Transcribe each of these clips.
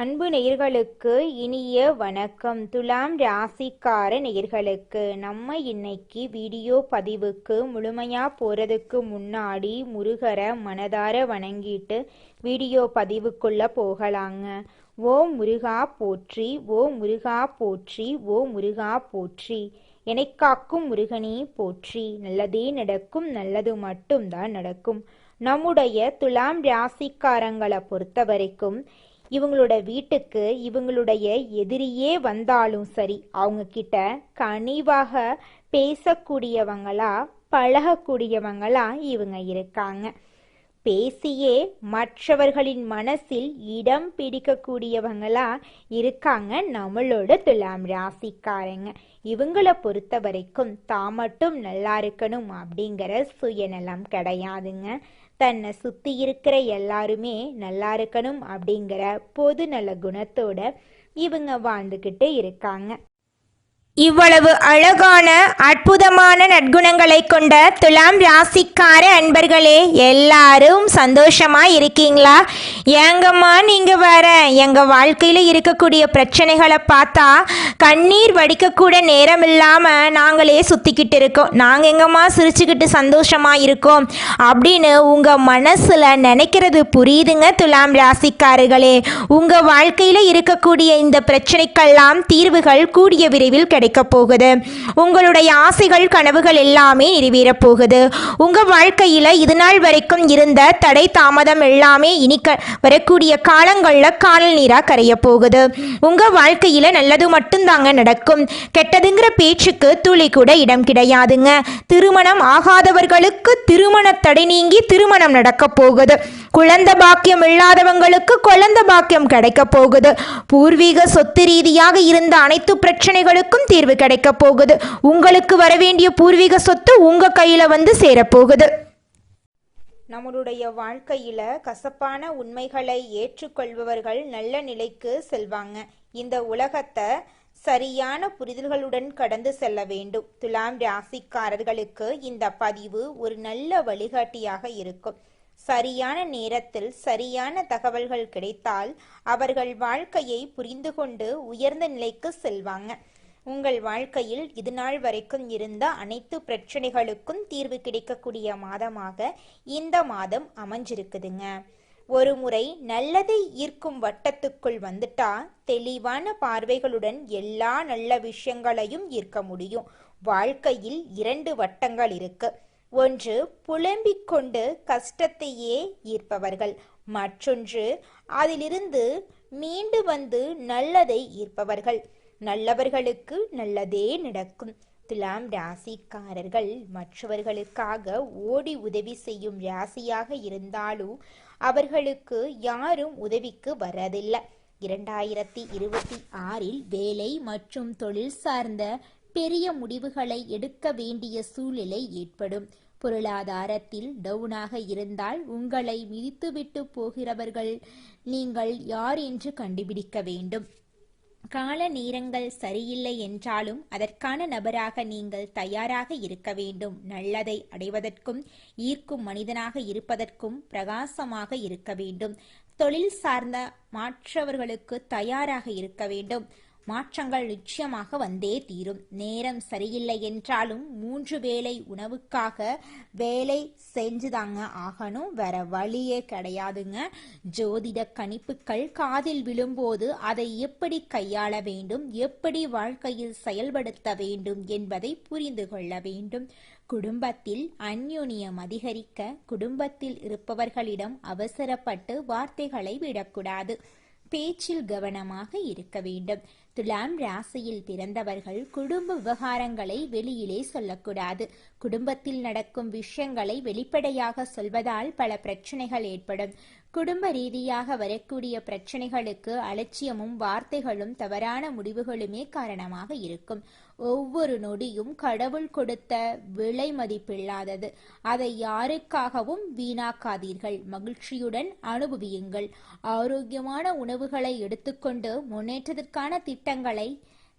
அன்பு நேயர்களுக்கு இனிய வணக்கம். துலாம் ராசிக்கார நேயர்களுக்கு நம்ம இன்னைக்கு வீடியோ பதிவுக்கு முழுமையா போறதுக்கு முன்னாடி முருகரை மனதார வணங்கிட்டு வீடியோ பதிவுக்குள்ள போகலாங்க. ஓ முருகா போற்றி, ஓ முருகா போற்றி, ஓ முருகா போற்றி. காக்கும் முருகனே போற்றி. நல்லதே நடக்கும், நல்லது மட்டும்தான் நடக்கும். நம்முடைய துலாம் ராசிக்காரங்களை பொறுத்த வரைக்கும் இவங்களோட வீட்டுக்கு இவங்களுடைய எதிரியே வந்தாலும் சரி, அவங்க கிட்ட கனிவாக பேசக்கூடியவங்களா பழகக்கூடியவங்களா இவங்க இருக்காங்க. பேசியே மற்றவர்களின் மனசில் இடம் பிடிக்கக்கூடியவங்களா இருக்காங்க நம்மளோட துலாம் ராசிக்காரங்க. இவங்களை பொறுத்த வரைக்கும் தான் மட்டும் நல்லா இருக்கணும் அப்படிங்கிற சுயநலம் கிடையாதுங்க. தன்னை சுத்தி இருக்கிற எல்லாருமே நல்லா இருக்கணும் அப்படிங்கிற பொது நல குணத்தோட இவங்க வாழ்ந்துகிட்டு இருக்காங்க. இவ்வளவு அழகான அற்புதமான நற்குணங்களை கொண்ட துலாம் ராசிக்கார அன்பர்களே, எல்லாரும் சந்தோஷமா இருக்கீங்களா? ஏங்கம்மா நீங்க வேற எங்க வாழ்க்கையில இருக்கக்கூடிய பிரச்சனைகளை பார்த்தா கண்ணீர் வடிக்கக்கூட நேரம் இல்லாம நாங்களே சுத்திக்கிட்டு இருக்கோம், நாங்க எங்கம்மா சிரிச்சுக்கிட்டு சந்தோஷமா இருக்கோம் அப்படின்னு உங்க மனசுல நினைக்கிறது புரியுதுங்க துலாம் ராசிக்காரர்களே. உங்க வாழ்க்கையில இருக்கக்கூடிய இந்த பிரச்சனைக்கெல்லாம் தீர்வுகள் கூடிய விரைவில் கிடைக்க போகுது. உங்களுடைய ஆசைகள் கனவுகள் எல்லாமே நிறைவேற போகுது. உங்க வாழ்க்கையில இது நாள் வரைக்கும் இருந்த தடை தாமதம் எல்லாமே இனி வரக்கூடிய காலங்கள்ல காணல் நீரா கரைய போகுது. உங்க வாழ்க்கையில நல்லது மட்டும்தாங்க நடக்கும். கெட்டதுங்கிற பேச்சுக்கு துளி கூட இடம் கிடையாதுங்க. திருமணம் ஆகாதவர்களுக்கு திருமண தடை நீங்கி திருமணம் நடக்க போகுது. குழந்தை பாக்கியம் இல்லாதவங்களுக்கு குழந்தை பாக்கியம் கிடைக்க போகுது. பூர்வீக சொத்து ரீதியாக இருந்த அனைத்து பிரச்சனைகளுக்கும் தீர்வு கிடைக்க போகுது. உங்களுக்கு வரவேண்டிய பூர்வீக சொத்து உங்க கையில வந்து சேரப்போகுது. நம்மளுடைய வாழ்க்கையில கசப்பான உண்மைகளை ஏற்றுக்கொள்பவர்கள் நல்ல நிலைக்கு செல்வாங்க. இந்த உலகத்தை சரியான புரிதல்களுடன் கடந்து செல்ல வேண்டும். துலாம் ராசிக்காரர்களுக்கு இந்த பதிவு ஒரு நல்ல வழிகாட்டியாக இருக்கும். சரியான நேரத்தில் சரியான தகவல்கள் கிடைத்தால் அவர்கள் வாழ்க்கையை புரிந்து கொண்டு உயர்ந்த நிலைக்கு செல்வாங்க. உங்கள் வாழ்க்கையில் இது நாள் வரைக்கும் இருந்த அனைத்து பிரச்சனைகளுக்கும் தீர்வு கிடைக்கக்கூடிய மாதமாக இந்த மாதம் அமைஞ்சிருக்குதுங்க. ஒரு முறை நல்லதை ஈர்க்கும் வட்டத்துக்குள் வந்துட்டா தெளிவான பார்வைகளுடன் எல்லா நல்ல விஷயங்களையும் ஈர்க்க முடியும். வாழ்க்கையில் 2 வட்டங்கள் இருக்கு. ஒன்று புலம்பிக் கொண்டு கஷ்டத்தையே ஈர்ப்பவர்கள், மற்றொன்று அதிலிருந்து மீண்டு வந்து நல்லதை ஈர்ப்பவர்கள். நல்லவர்களுக்கு நல்லதே நடக்கும். துலாம் ராசிக்காரர்கள் மற்றவர்களுக்காக ஓடி உதவி செய்யும் ராசியாக இருந்தாலும் அவர்களுக்கு யாரும் உதவிக்கு வரதில்லை. 2026 வேலை மற்றும் தொழில் சார்ந்த பெரிய முடிவுகளை எடுக்க வேண்டிய சூழ்நிலை ஏற்படும். பொருளாதாரத்தில் டவுனாக இருந்தால் உங்களை மிதித்துவிட்டு போகிறவர்கள் நீங்கள் யார் என்று கண்டுபிடிக்க வேண்டும். கால நேரங்கள் சரியில்லை என்றாலும் அதற்கான நபராக நீங்கள் தயாராக இருக்க வேண்டும். நல்லதை அடைவதற்கும் ஈர்க்கும் மனிதனாக இருப்பதற்கும் பிரகாசமாக இருக்க வேண்டும். தொழில் சார்ந்த மாற்றவர்களுக்கு தயாராக இருக்க வேண்டும். மாற்றங்கள் நிச்சயமாக வந்தே தீரும். நேரம் சரியில்லை என்றாலும் 3 வேளை உணவுக்காக வேலை செஞ்சுதாங்க ஆகணும், வேற வழியே கிடையாதுங்க. ஜோதிட கணிப்புகள் காதில் விழும்போது அதை எப்படி கையாள வேண்டும், எப்படி வாழ்க்கையில் செயல்படுத்த வேண்டும் என்பதை புரிந்து கொள்ள வேண்டும். குடும்பத்தில் அந்யோன்யம் அதிகரிக்க குடும்பத்தில் இருப்பவர்களிடம் அவசரப்பட்டு வார்த்தைகளை விடக்கூடாது. பேச்சில் கவனமாக இருக்க வேண்டும். துலாம் ராசியில் பிறந்தவர்கள் குடும்ப விவகாரங்களை வெளியிலே சொல்லக்கூடாது. குடும்பத்தில் நடக்கும் விஷயங்களை வெளிப்படையாக சொல்வதால் பல பிரச்சனைகள் ஏற்படும். குடும்ப ரீதியாக வரக்கூடிய பிரச்சனைகளுக்கு அலட்சியமும் வார்த்தைகளும் தவறான முடிவுகளுமே காரணமாக இருக்கும். ஒவ்வொரு நொடியும் கடவுள் கொடுத்த விலை மதிப்பில்லாதது. அதை யாருக்காகவும் வீணாக்காதீர்கள். மகிழ்ச்சியுடன் அனுபவியுங்கள். ஆரோக்கியமான உணவுகளை எடுத்துக்கொண்டு முன்னேற்றத்திற்கான திட்டங்களை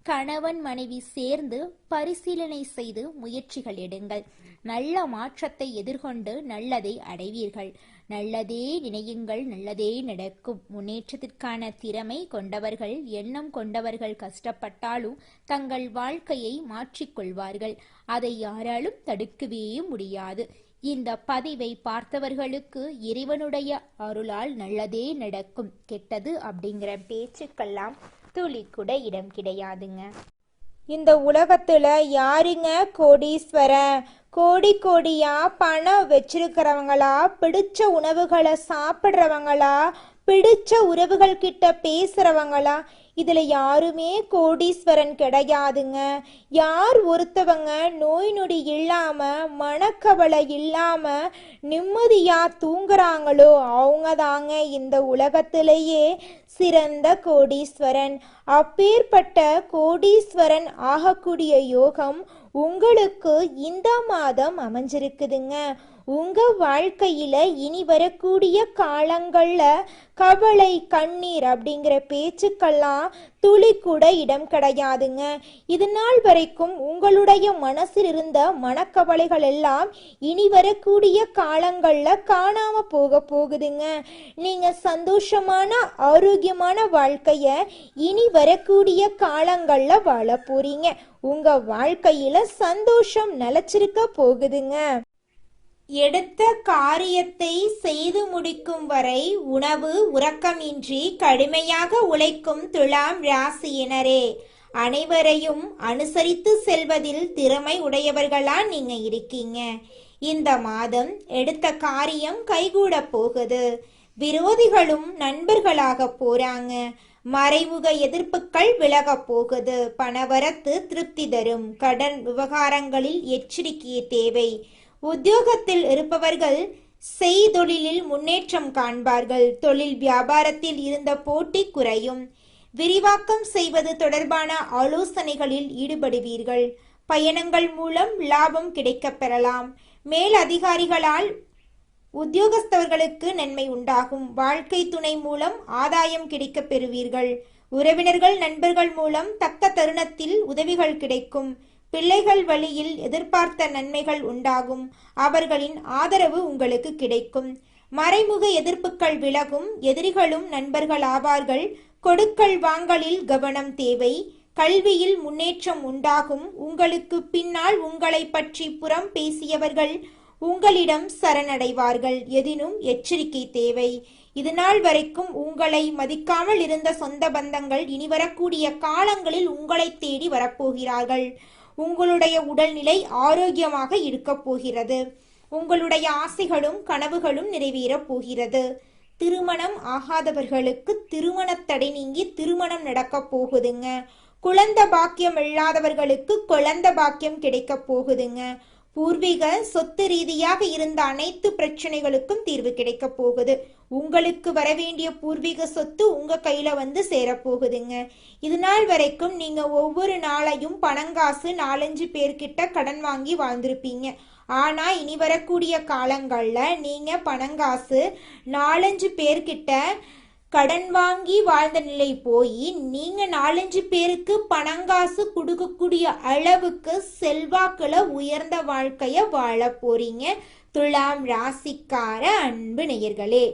கணவன் மனைவி சேர்ந்து பரிசீலனை செய்து முயற்சிகள் எடுங்கள். நல்ல மாற்றத்தை எதிர்கொண்டு நல்லதை அடைவீர்கள். நல்லதே நினையுங்கள், நல்லதே நடக்கும். முன்னேற்றத்திற்கான திறமை கொண்டவர்கள், எண்ணம் கொண்டவர்கள் கஷ்டப்பட்டாலும் தங்கள் வாழ்க்கையை மாற்றிக்கொள்வார்கள். அதை யாராலும் தடுக்கவே முடியாது. இந்த பதிவை பார்த்தவர்களுக்கு இறைவனுடைய அருளால் நல்லதே நடக்கும். கெட்டது அப்படிங்கிற பேச்சுக்கெல்லாம் துளி கூட இடம் கிடையாதுங்க. இந்த உலகத்துல யாருங்க கோடீஸ்வரன்? கோடி கோடியா பணம் வச்சிருக்கிறவங்களா, பிடிச்ச உணவுகளை சாப்பிட்றவங்களா, பிடிச்ச உறவுகள் கிட்ட பேசுறவங்களா? இதுல யாருமே கோடீஸ்வரன் கிடையாதுங்க. யார் ஒருத்தவங்க நோய் நொடி இல்லாம, மனக்கவலை இல்லாம நிம்மதியா தூங்குறாங்களோ அவங்க தாங்க இந்த உலகத்திலேயே சிறந்த கோடீஸ்வரன். அப்பேற்பட்ட கோடீஸ்வரன் ஆகக்கூடிய யோகம் உங்களுக்கு இந்த மாதம் அமைஞ்சிருக்குதுங்க. உங்க வாழ்க்கையில இனி வரக்கூடிய காலங்கள்ல கவலை, கண்ணீர் அப்படிங்கிற பேச்சுக்கெல்லாம் துளி கூட இடம் கிடையாதுங்க. இது நாள் வரைக்கும் உங்களுடைய மனசில் இருந்த மனக்கவலைகள் எல்லாம் இனி வரக்கூடிய காலங்கள்ல காணாம போகுதுங்க. நீங்க சந்தோஷமான ஆரோக்கியமான வாழ்க்கைய இனி வரக்கூடிய காலங்கள்ல வாழ போறீங்க. உங்க வாழ்க்கையில சந்தோஷம் நிலைச்சிருக்க போகுதுங்க. எடுத்த காரியத்தை செய்து முடிக்கும் வரை உணவு உறக்கமின்றி கடுமையாக உழைக்கும் துலாம் ராசியினரே, அனைவரையும் அனுசரித்து செல்வதில் திறமை உடையவர்களா நீங்க இருக்கீங்க. இந்த மாதம் எடுத்த காரியம் கைகூட போகுது. விரோதிகளும் நண்பர்களாக போறாங்க. மறைமுக எதிர்ப்புகள் விலக போகுது. பணவரத்து திருப்தி தரும். கடன் விவகாரங்களில் எச்சரிக்கை தேவை. உத்தியோகத்தில் இருப்பவர்கள் செய்தொழிலில் முன்னேற்றம் காண்பார்கள். தொழில் வியாபாரத்தில் இருந்த போட்டி குறையும். விரிவாக்கம் செய்வது தொடர்பான ஆலோசனைகளில் ஈடுபடுவீர்கள். பயணங்கள் மூலம் லாபம் கிடைக்கப் பெறலாம். மேல் அதிகாரிகளால் உத்தியோகஸ்தவர்களுக்கு நன்மை உண்டாகும். வாழ்க்கை துணை மூலம் ஆதாயம் கிடைக்கப் பெறுவீர்கள். உறவினர்கள், நண்பர்கள் மூலம் தக்க தருணத்தில் உதவிகள் கிடைக்கும். பிள்ளைகள் வழியில் எதிர்பார்த்த நன்மைகள் உண்டாகும். அவர்களின் ஆதரவு உங்களுக்கு கிடைக்கும். மறைமுக எதிர்ப்புகள் விலகும். எதிரிகளும் நண்பர்கள் ஆவார்கள். கொடுக்கல் வாங்கலில் கவனம் தேவை. கல்வியில் முன்னேற்றம் உண்டாகும். உங்களுக்கு பின்னால் உங்களை பற்றி புறம் பேசியவர்கள் உங்களிடம் சரணடைவார்கள். எதினும் எச்சரிக்கை தேவை. இதுநாள் வரைக்கும் உங்களை மதிக்காமல் இருந்த சொந்த பந்தங்கள் இனி வரக்கூடிய காலங்களில் உங்களை தேடி வரப்போகிறார்கள். உங்களுடைய உடல்நிலை ஆரோக்கியமாக இருக்க போகிறது. உங்களுடைய ஆசைகளும் கனவுகளும் நிறைவேறப் போகிறது. திருமணம் ஆகாதவர்களுக்கு திருமண தடை நீங்கி திருமணம் நடக்க போகுதுங்க. குழந்தை பாக்கியம் இல்லாதவர்களுக்கு குழந்தை பாக்கியம் கிடைக்க போகுதுங்க. பூர்வீக சொத்து ரீதியாக இருந்த அனைத்து பிரச்சனைகளுக்கும் தீர்வு கிடைக்க போகுது. உங்களுக்கு வரவேண்டிய பூர்வீக சொத்து உங்க கையில வந்து சேரப்போகுதுங்க. இது நாள் வரைக்கும் நீங்க ஒவ்வொரு நாளையும் பணங்காசு 4-5 பேர்கிட்ட கடன் வாங்கி வாழ்ந்திருப்பீங்க. ஆனா இனி வரக்கூடிய காலங்கள்ல நீங்க பணங்காசு 4-5 பேர்கிட்ட கடன் வாங்கி வாழ்ந்த நிலை போய் நீங்க 4-5 பேருக்கு பணங்காசு கொடுக்கக்கூடிய அளவுக்கு செல்வாக்குல உயர்ந்த வாழ்க்கைய வாழ போறீங்க. துலாம் ராசிக்கார அன்பு நேயர்களே,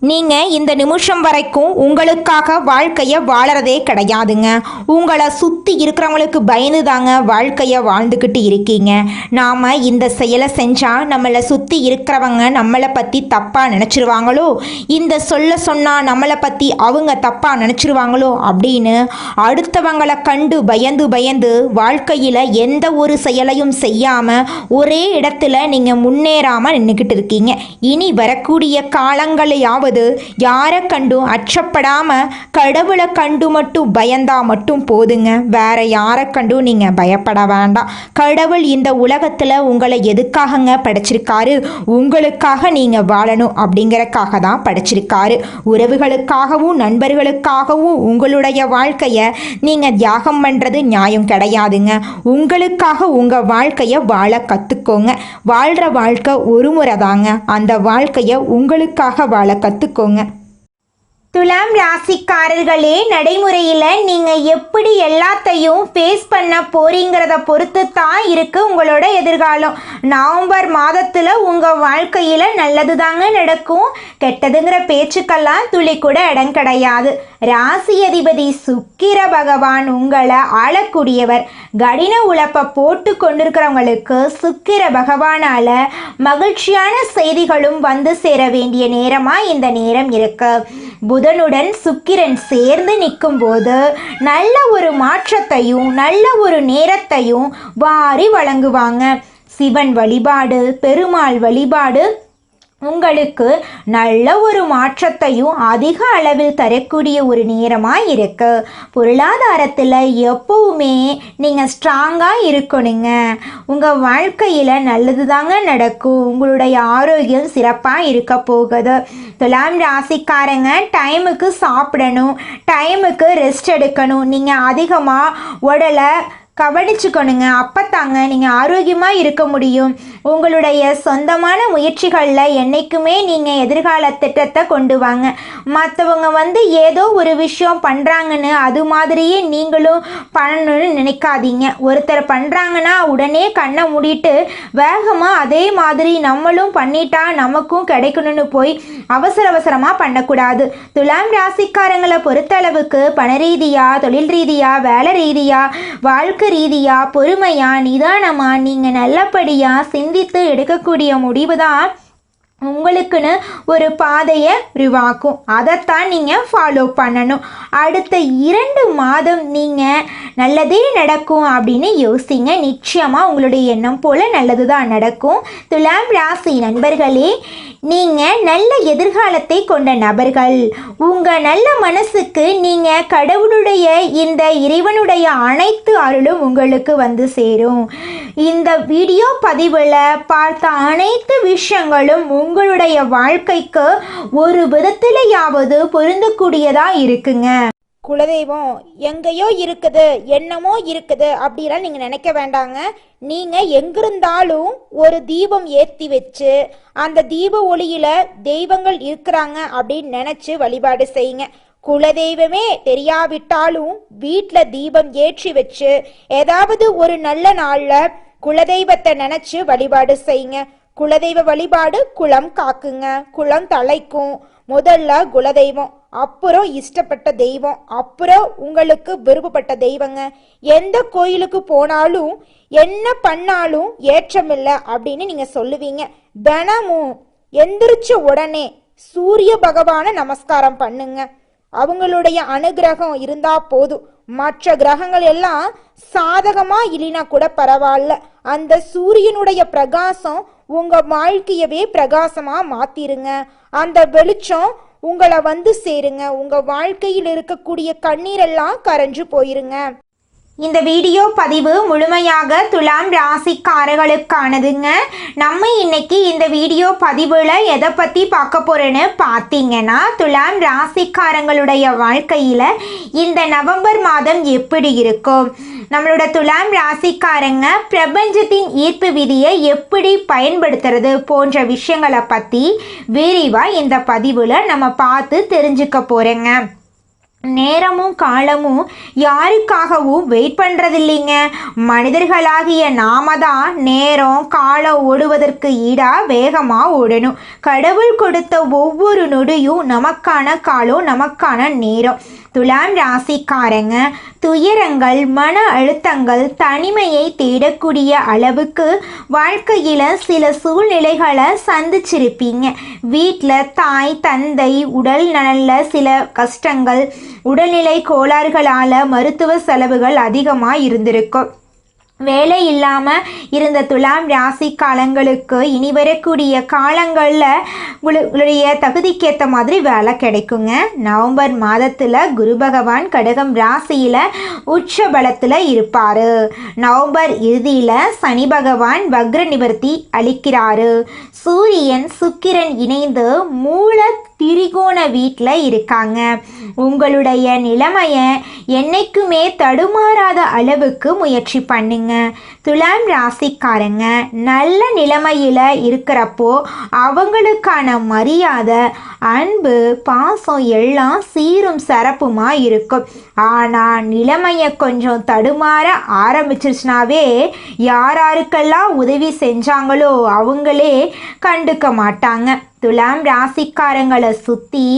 நீங்க இந்த நிமிஷம் வரைக்கும் உங்களுக்காக வாழ்க்கைய வாழறதே கிடையாதுங்க. உங்களை சுத்தி இருக்கிறவங்களுக்கு பயந்து தாங்க வாழ்க்கைய வாழ்ந்துக்கிட்டு இருக்கீங்க. நாம இந்த செயலை செஞ்சா நம்மளை சுத்தி இருக்கிறவங்க நம்மளை பத்தி தப்பா நினைச்சிருவாங்களோ, இந்த சொன்னா நம்மளை பத்தி அவங்க தப்பா நினைச்சிருவாங்களோ அப்படின்னு அடுத்தவங்களை கண்டு பயந்து வாழ்க்கையில எந்த ஒரு செயலையும் செய்யாம ஒரே இடத்துல நீங்க முன்னேறாம நின்றுக்கிட்டு இருக்கீங்க. இனி வரக்கூடிய காலங்களையாவது யாரை கண்டும் அச்சப்படாம கடவுளை கண்டு மட்டும் பயந்தா மட்டும் போதுங்க. வேற யாரை கண்டும் நீங்க பயப்பட வேண்டாம். கடவுள் இந்த உலகத்துல உங்களை எதுக்காகங்க படைச்சிருக்காரு? உங்களுக்காக நீங்க வாழணும் அப்படிங்கறக்காக தான் படைச்சிருக்காரு. உறவுகளுக்காகவும் நண்பர்களுக்காகவும் உங்களுடைய வாழ்க்கைய நீங்க தியாகம் பண்றது நியாயம் கிடையாதுங்க. உங்களுக்காக உங்க வாழ்க்கைய வாழ கத்துக்கோங்க. வாழ்ற வாழ்க்கை ஒரு முறை தாங்க. அந்த வாழ்க்கைய உங்களுக்காக வாழ கத்துக்கோங்க. துலாம் ராசிக்காரர்களே, நடைமுறையில் நீங்கள் எப்படி எல்லாத்தையும் ஃபேஸ் பண்ண போறீங்கிறத பொறுத்து தான் இருக்குது உங்களோட எதிர்காலம். நவம்பர் மாதத்தில் உங்கள் வாழ்க்கையில் நல்லது தாங்க நடக்கும். கெட்டதுங்கிற பேச்சுக்கெல்லாம் துளி கூட இடம் கிடையாது. ராசி அதிபதி சுக்கிர பகவான் உங்களை ஆளக்கூடியவர். கடின உழைப்பை போட்டு கொண்டிருக்கிறவங்களுக்கு சுக்கிர பகவானால் மகிழ்ச்சியான செய்திகளும் வந்து சேர வேண்டிய நேரமாக இந்த நேரம் இருக்கு. புதனுடன் சுக்கிரன் சேர்ந்து நிற்கும் போது நல்ல ஒரு மாற்றத்தையும் நல்ல ஒரு நேரத்தையும் வாரி வழங்குவாங்க. சிவன் வழிபாடு, பெருமாள் வழிபாடு உங்களுக்கு நல்ல ஒரு மாற்றத்தையும் அதிக அளவில் தரக்கூடிய ஒரு நேரமாக இருக்கு. பொருளாதாரத்தில் எப்பவுமே நீங்கள் ஸ்ட்ராங்காக இருக்கணுங்க. உங்கள் வாழ்க்கையில் நல்லது தாங்க நடக்கும். உங்களுடைய ஆரோக்கியம் சிறப்பாக இருக்க போகுது. துலாம் ராசிக்காரங்க, டைமுக்கு சாப்பிடணும், டைமுக்கு ரெஸ்ட் எடுக்கணும். நீங்கள் அதிகமாக உடலை கவனிச்சுக்கணுங்க. அப்பத்தாங்க நீங்கள் ஆரோக்கியமாக இருக்க முடியும். உங்களுடைய சொந்தமான முயற்சிகளில் என்றைக்குமே நீங்கள் எதிர்கால திட்டத்தை கொண்டு வாங்க. மற்றவங்க ஏதோ ஒரு விஷயம் பண்ணுறாங்கன்னு அது மாதிரியே நீங்களும் பண்ணணும்னு நினைக்காதீங்க. ஒருத்தர் பண்ணுறாங்கன்னா உடனே கண்ணை மூடிட்டு வேகமாக அதே மாதிரி நம்மளும் பண்ணிட்டா நமக்கும் கிடைக்கணும்னு போய் அவசரமாக பண்ணக்கூடாது. துலாம் ராசிக்காரங்களை பொறுத்தளவுக்கு பண ரீதியாக, தொழில் ரீதியாக, வேலை ரீதியாக, வாழ்க்கை ரீதியாக பொறுமையாக நிதானமாக நீங்கள் நல்லபடியாக சிந்தித்து எடுக்கக்கூடிய முடிவு தான் உங்களுக்குன்னு ஒரு பாதையை உருவாக்கும். அதைத்தான் நீங்கள் ஃபாலோ பண்ணணும். அடுத்த 2 மாதம் நீங்கள் நல்லதே நடக்கும் அப்படின்னு யோசிங்க. நிச்சயமாக உங்களுடைய எண்ணம் போல் நல்லது தான் நடக்கும். துலாம் ராசி நண்பர்களே, நீங்கள் நல்ல எதிர்காலத்தை கொண்ட நபர்கள். உங்கள் நல்ல மனசுக்கு நீங்கள் கடவுளுடைய இந்த இறைவனுடைய அனைத்து அருளும் உங்களுக்கு வந்து சேரும். இந்த வீடியோ பதிவில் பார்த்த அனைத்து விஷயங்களும் உங்களுடைய வாழ்க்கைக்கு ஒரு விதத்திலேயாவது பொருந்தக்கூடியதாக இருக்குங்க. குலதெய்வம் எங்கேயோ இருக்குது, என்னமோ இருக்குது அப்படிலாம் நீங்கள் நினைக்க வேண்டாங்க. நீங்கள் எங்கிருந்தாலும் ஒரு தீபம் ஏற்றி வச்சு அந்த தீப ஒளியில் தெய்வங்கள் இருக்கிறாங்க அப்படின்னு நினச்சி வழிபாடு செய்யுங்க. குலதெய்வமே தெரியாவிட்டாலும் வீட்டில் தீபம் ஏற்றி வச்சு ஏதாவது ஒரு நல்ல நாளில் குலதெய்வத்தை நினச்சி வழிபாடு செய்யுங்க. குலதெய்வ வழிபாடு குலம் காக்குங்க, குலம் தலைக்கும். முதல்ல குலதெய்வம், அப்புறம் இஷ்டப்பட்ட தெய்வம், அப்புறம் உங்களுக்கு விருப்பப்பட்ட தெய்வங்க. எந்த கோயிலுக்கு போனாலும் என்ன பண்ணாலும் ஏற்றமில்லை அப்படின்னு நீங்கள் சொல்லுவீங்க. தினமும் எந்திரிச்ச உடனே சூரிய பகவானை நமஸ்காரம் பண்ணுங்க. அவங்களுடைய அனுகிரகம் இருந்தா போதும். மற்ற கிரகங்கள் எல்லாம் சாதகமா இல்லைனா கூட பரவாயில்ல, அந்த சூரியனுடைய பிரகாசம் உங்க வாழ்க்கையவே பிரகாசமா மாத்திருங்க. அந்த வெளிச்சம் உங்களை வந்து சேருங்க. உங்க வாழ்க்கையில் இருக்கக்கூடிய கண்ணீரெல்லாம் கரைஞ்சு போயிருங்க. இந்த வீடியோ பதிவு முழுமையாக துலாம் ராசிக்காரர்களுக்கானதுங்க. நம்ம இன்னைக்கு இந்த வீடியோ பதிவில் எதை பற்றி பார்க்க போகிறோன்னு பார்த்தீங்கன்னா, துலாம் ராசிக்காரங்களுடைய வாழ்க்கையில் இந்த நவம்பர் மாதம் எப்படி இருக்கும், நம்மளோட துலாம் ராசிக்காரங்க பிரபஞ்சத்தின் ஈர்ப்பு விதியை எப்படி பயன்படுத்துறது போன்ற விஷயங்களை பற்றி விரிவாக இந்த பதிவில் நம்ம பார்த்து தெரிஞ்சுக்க போகிறோங்க. நேரமும் காலமும் யாருக்காகவும் வெயிட் பண்ணுறதில்லைங்க. மனிதர்களாகிய நாம தான் நேரம் காலம் ஓடுவதற்கு ஈடாக வேகமாக ஓடணும். கடவுள் கொடுத்த ஒவ்வொரு நொடியும் நமக்கான காலம், நமக்கான நேரம். துலாம் ராசிக்காரங்க துயரங்கள், மன அழுத்தங்கள், தனிமையை தேடக்கூடிய அளவுக்கு வாழ்க்கையில் சில சூழ்நிலைகளை சந்திச்சிருப்பீங்க. வீட்டில் தாய் தந்தை உடல் நலனில் சில கஷ்டங்கள், உடல்நிலை கோளாறுகளால் மருத்துவ செலவுகள் அதிகமாக இருந்திருக்கும். வேலை இல்லாமல் இருந்த துலாம் ராசி காலங்களுக்கு இனி வரக்கூடிய காலங்களில் உங்களுடைய தகுதிக்கேற்ற மாதிரி வேலை கிடைக்குங்க. நவம்பர் மாதத்தில் குரு பகவான் கடகம் ராசியில் உச்ச பலத்தில் இருப்பார். நவம்பர் இறுதியில் சனி பகவான் வக்ர நிவர்த்தி அளிக்கிறாரு. சூரியன் சுக்கிரன் இணைந்து மூல திரிகோண வீட்டில் இருக்காங்க. உங்களுடைய நிலைமையை என்னைக்குமே தடுமாறாத அளவுக்கு முயற்சி பண்ணுங்க. துலாம் ராசிக்காரங்க நல்ல நிலைமையில் இருக்கிறப்போ அவங்களுக்கான மரியாதை, அன்பு, பாசம் எல்லாம் சீரும் சிறப்புமா இருக்கும். ஆனால் நிலைமையை கொஞ்சம் தடுமாற ஆரம்பிச்சிருச்சுனாவே யாருக்கெல்லாம் உதவி செஞ்சாங்களோ அவங்களே கண்டுக்க மாட்டாங்க. துலாம் ராசிக்காரங்களை சுற்றி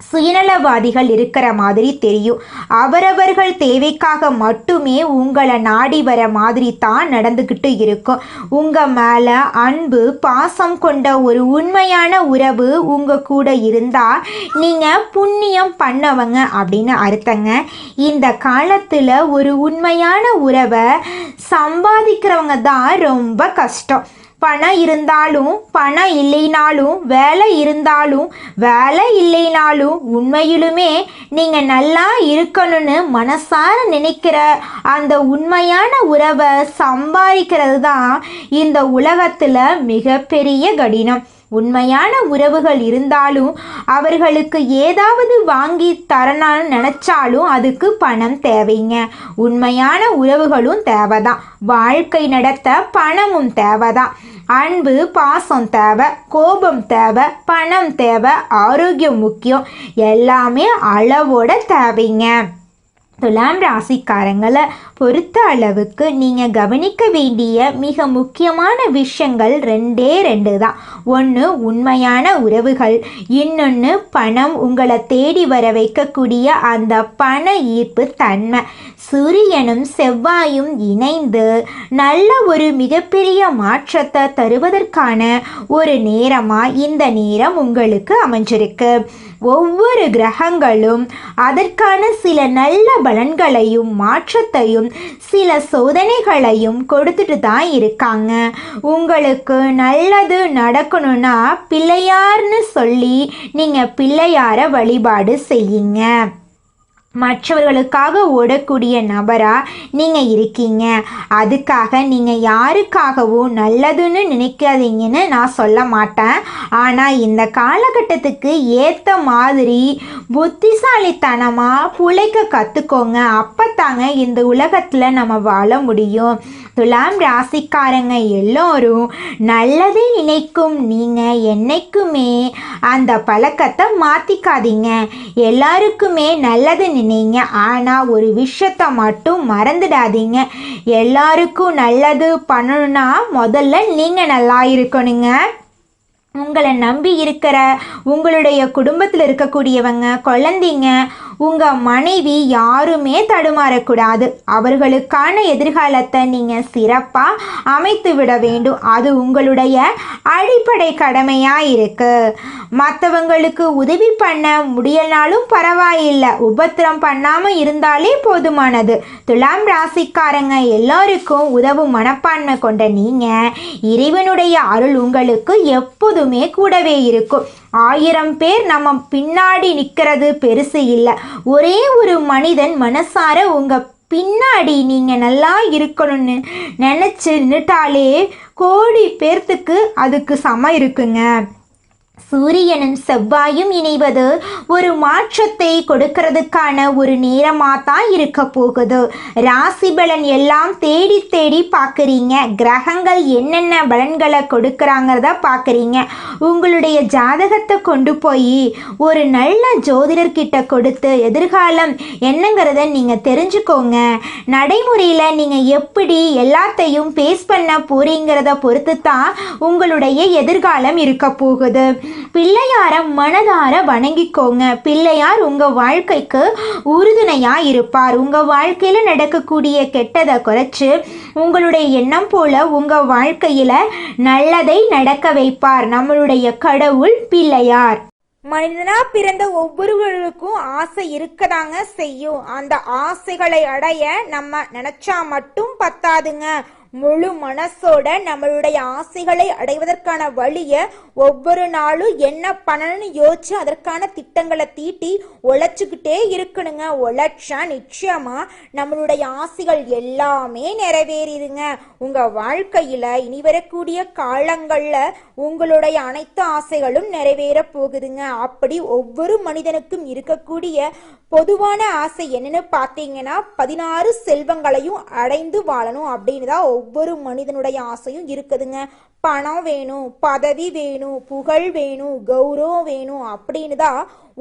சுயநலவாதிகள் இருக்கிற மாதிரி தெரியும். அவரவர்கள் தேவைக்காக மட்டுமே உங்களை நாடி வர மாதிரி தான் நடந்துக்கிட்டு இருக்கும். உங்கள் மேலே அன்பு, பாசம் கொண்ட ஒரு உண்மையான உறவு உங்கள் கூட இருந்தால் நீங்கள் புண்ணியம் பண்ணவங்க அப்படின்னு அர்த்தங்க. இந்த காலத்தில் ஒரு உண்மையான உறவை சம்பாதிக்கிறவங்க தான் ரொம்ப கஷ்டம். பணம் இருந்தாலும் பணம் இல்லைனாலும், வேலை இருந்தாலும் வேலை இல்லைனாலும், உண்மையிலுமே நீங்கள் நல்லா இருக்கணும்னு மனசார நினைக்கிற அந்த உண்மையான உறவை சம்பாதிக்கிறது தான் இந்த உலகத்தில் மிகப்பெரிய கடினம். உண்மையான உறவுகள் இருந்தாலும் அவர்களுக்கு ஏதாவது வாங்கி தரணும்னு நினச்சாலும் அதுக்கு பணம் தேவைங்க. உண்மையான உறவுகளும் தேவைதான். வாழ்க்கை நடத்த பணமும் தேவைதான். அன்பு, பாசம் தேவை, கோபம் தேவை, பணம் தேவை, ஆரோக்கியம் முக்கியம். எல்லாமே அளவோட தேவைங்க. துலாம் ராசிக்காரங்களை பொறுத்த அளவுக்கு நீங்கள் கவனிக்க வேண்டிய மிக முக்கியமான விஷயங்கள் ரெண்டு தான். ஒன்று உண்மையான உறவுகள், இன்னொன்று பணம். உங்களை தேடி வர வைக்கக்கூடிய அந்த பண ஈர்ப்பு தன்மை. சூரியனும் செவ்வாயும் இணைந்து நல்ல ஒரு மிகப்பெரிய மாற்றத்தை தருவதற்கான ஒரு நேரமாக இந்த நேரம் உங்களுக்கு அமைஞ்சிருக்கு. ஒவ்வொரு கிரகங்களும் அதற்கான சில நல்ல பலன்களையும் மாற்றத்தையும் சில சோதனைகளையும் கொடுத்துட்டு தான் இருக்காங்க. உங்களுக்கு நல்லது நடக்கணும்னா பிள்ளையார்னு சொல்லி நீங்கள் பிள்ளையாரை வழிபாடு செய்யுங்க. மற்றவர்களுக்காக ஓடக்கூடிய நபராக நீங்கள் இருக்கீங்க. அதுக்காக நீங்கள் யாருக்காகவும் நல்லதுன்னு நினைக்காதீங்கன்னு நான் சொல்ல மாட்டேன். ஆனால் இந்த காலகட்டத்துக்கு ஏற்ற மாதிரி புத்திசாலித்தனமாக பிழைக்க கற்றுக்கோங்க. அப்போ தாங்க இந்த உலகத்தில் நம்ம வாழ முடியும். துலாம் ராசிக்காரங்க எல்லோரும் நல்லதே நினைக்கும். நீங்கள் என்னைக்குமே அந்த பழக்கத்தை மாற்றிக்காதீங்க. எல்லாருக்குமே நல்லது நினைங்க. ஆனால் ஒரு விஷயத்தை மட்டும் மறந்துடாதீங்க. எல்லாருக்கும் நல்லது பண்ணணும்னா முதல்ல நீங்கள் நல்லா இருக்கணுங்க. உங்களை நம்பி இருக்கிற உங்களுடைய குடும்பத்தில் இருக்கக்கூடியவங்க, குழந்தைங்க, உங்கள் மனைவி யாருமே தடுமாறக்கூடாது. அவர்களுக்கான எதிர்காலத்தை நீங்கள் சிறப்பாக அமைத்து விட வேண்டும். அது உங்களுடைய அடிப்படை கடமையாக இருக்குது. மற்றவங்களுக்கு உதவி பண்ண முடியலனாலும் பரவாயில்லை, உபத்திரம் பண்ணாமல் இருந்தாலே போதுமானது. துலாம் ராசிக்காரங்க எல்லோருக்கும் உதவும் மனப்பான்மை கொண்ட நீங்கள், இறைவனுடைய அருள் உங்களுக்கு எப்போதுமே கூடவே இருக்கும். 1000 பேர் நம்ம பின்னாடி நிற்கிறது பெருசு இல்லை. ஒரே ஒரு மனிதன் மனசார உங்கள் பின்னாடி நீங்கள் நல்லா இருக்கணும்னு நினச்சி நின்றுட்டாலே கோடி பேர்த்துக்கு அதுக்கு சமம் இருக்குங்க. சூரியனும் செவ்வாயும் இணைவது ஒரு மாற்றத்தை கொடுக்கறதுக்கான ஒரு நேரமாக தான் இருக்க போகுது. ராசி பலன் எல்லாம் தேடி தேடி பார்க்குறீங்க. கிரகங்கள் என்னென்ன பலன்களை கொடுக்குறாங்கிறத பார்க்குறீங்க. உங்களுடைய ஜாதகத்தை கொண்டு போய் ஒரு நல்ல ஜோதிடர்கிட்ட கொடுத்து எதிர்காலம் என்னங்கிறத நீங்கள் தெரிஞ்சுக்கோங்க. நடைமுறையில் நீங்கள் எப்படி எல்லாத்தையும் பேஸ் பண்ண போறீங்கிறத பொறுத்து தான் உங்களுடைய எதிர்காலம் இருக்க போகுது. பிள்ளையார மனதார வணங்கிக்கோங்க. பிள்ளையார் உங்கள் வாழ்க்கைக்கு உறுதுணையாக இருப்பார். உங்கள் வாழ்க்கையில் நடக்கக்கூடிய கெட்டதை குறைச்சி உங்களுடைய எண்ணம் போல உங்கள் வாழ்க்கையில் நல்லதை நடக்க வைப்பார் நம்மளுடைய கடவுள் பிள்ளையார். மனிதனா பிறந்த ஒவ்வொருவருக்கும் ஆசை இருக்கதாங்க செய்யும். அந்த ஆசைகளை அடைய நம்ம நினைச்சா மட்டும் பத்தாதுங்க. முழு மனசோட நம்மளுடைய ஆசைகளை அடைவதற்கான வழியை ஒவ்வொரு நாளும் என்ன பண்ணணும்னு யோசிச்சு அதற்கான திட்டங்களை தீட்டி உழைச்சுக்கிட்டே இருக்கணுங்க. உழைச்சா நிச்சயமா நம்மளுடைய ஆசைகள் எல்லாமே நிறைவேறிடுங்க. உங்க வாழ்க்கையில இனி வரக்கூடிய காலங்கள்ல உங்களுடைய அனைத்து ஆசைகளும் நிறைவேற போகுதுங்க. அப்படி ஒவ்வொரு மனிதனுக்கும் இருக்கக்கூடிய பொதுவான ஆசை என்னன்னு பார்த்தீங்கன்னா 16 செல்வங்களையும் அடைந்து வாழணும் அப்படின்னு தான் ஒவ்வொரு மனிதனுடைய ஆசையும் இருக்குதுங்க. பணம் வேணும், பதவி வேணும், புகழ் வேணும், கௌரவம் வேணும் அப்படின்னு தான்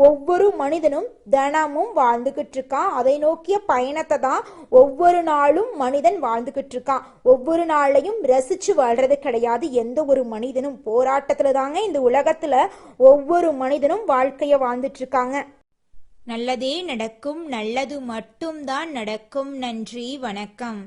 ஒவ்வொரு மனிதனும் தினமும் வாழ்ந்துகிட்டு இருக்கான். அதை நோக்கிய பயணத்தை தான் ஒவ்வொரு நாளும் மனிதன் வாழ்ந்துகிட்டு இருக்கான். ஒவ்வொரு நாளையும் ரசிச்சு வாழ்றது கிடையாது எந்த ஒரு மனிதனும். போராட்டத்துல தாங்க இந்த உலகத்துல ஒவ்வொரு மனிதனும் வாழ்க்கைய வாழ்ந்துட்டு இருக்காங்க. நல்லதே நடக்கும், நல்லது மட்டும்தான் நடக்கும். நன்றி, வணக்கம்.